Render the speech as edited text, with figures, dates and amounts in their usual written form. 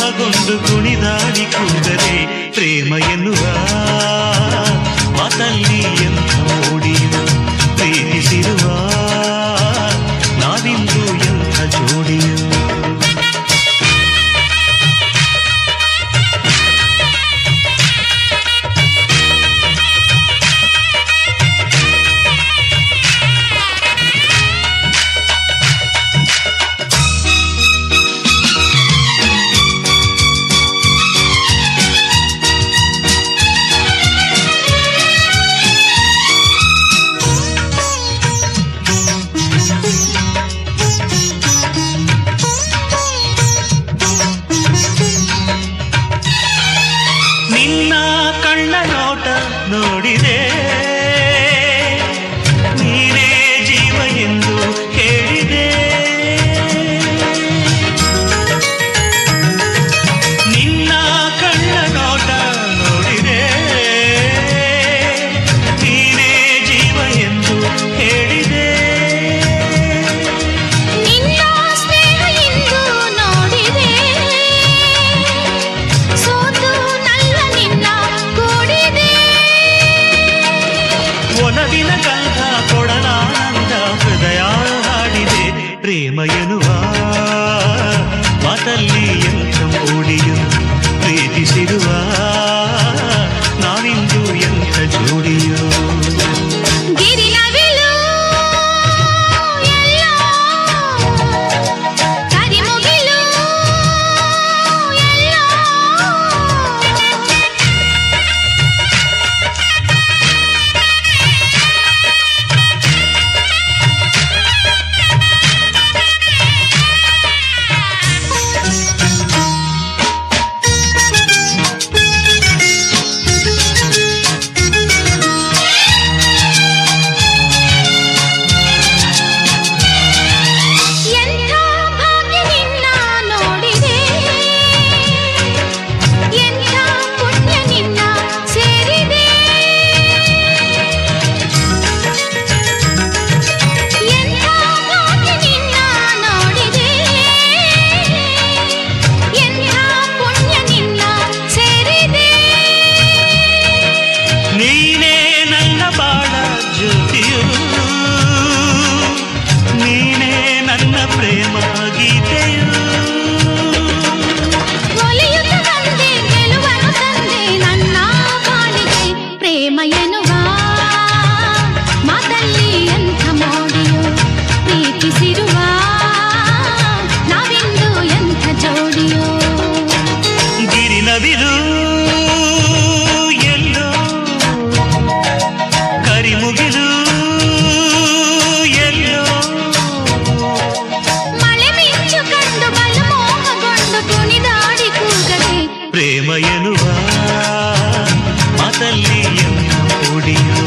ಮೋಹಗೊಂಡು ಕುಣಿದಾಡಿ ಕೂಗದೆ ಪ್ರೇಮ ಎನ್ನುವ ಮಾತಲ್ಲಿ ಎಂಥ ಮೋಡಿಯು ಪ್ರೀತಿಸಿರುವ ನಾವಿಂದು ಎಂಥ ಜೋಡಿಯು. ನಿನ್ನ ಕಣ್ಣ ನೋಟ ನೋಡಿದೆ ನೀನೇ ಜೀವ ಎಂದು ಹೇಳಿದೆ. ನಿನ್ನ ಕಣ್ಣ ನೋಟ ನೋಡಿದೆ ನೀನೇ ಜೀವ ಎಂದು ಹೇಳಿದೆ. ನಿನ್ನ ಸ್ನೇಹ ಎಂದು ನೋಡಿದೆ ಸೋತು ನಲ್ಲ ನಿನ್ನ ಕೂಡಿದೆ. ಒಲವಿನ ಗಂಧ ಕೊಡಲಾನಂದ ಹೃದಯ ಹಾಡಿದೆ ಪ್ರೇಮ ಎನ್ನುವ ಮಾತಲ್ಲಿ ಎಂಥ ಮೋಡಿಯು ಪ್ರೀತಿಸಿರುವ ನಾವಿಂದು ಎಂಥ ಜೋಡಿಯು. ಗಿರಿನವಿಲು ಎಲ್ಲೋ ಕರಿಮುಗಿಲು ಎಲ್ಲೋ ಎಂಥ ಭಾಗ್ಯ ನಿನ್ನ ನೋಡಿದೆ ಎಂಥ ಪುಣ್ಯ ನಿನ್ನ ಸೇರಿದೆ. ಎಂಥ ಭಾಗ್ಯ ನಿನ್ನ ನೋಡಿದೆ ಎಂಥ ಪುಣ್ಯ ನಿನ್ನ ಸೇರಿದೆ. ನೀನೇ ನನ್ನ ಬಾಳ ಜ್ಯೋತಿಯು ನೀನೇ ನನ್ನ ಪ್ರೇಮ ಗೀತೆಯು. ಒಲಿಯುತ್ತ ಬಂದೆ ಗೆಲುವನ್ನು ತಂದೆ ನನ್ನ ಬಾಳಿಗೆ ಪ್ರೇಮ ಎನ್ನುವ ಮಾತಲ್ಲಿ ಎಂಥ ಮೋಡಿಯು ಪ್ರೀತಿಸಿರುವ ನಾವಿಂದು ಎಂಥ ಜೋಡಿಯೋ. ಗಿರಿನವಿಲು ಎಲ್ಲೋ ಕರಿಮುಗಿಲು ಎಲ್ಲೋ ಮಳೆ ಮಿಂಚು ಕಂಡು ಬಲು ಮೋಹಗೊಂಡು ಕುಣಿದಾಡಿ ಕೂಗದೆ ಪ್ರೇಮ ಎನ್ನುವ ಮಾತಲ್ಲಿ ಎಂಥ ಮೋಡಿಯು.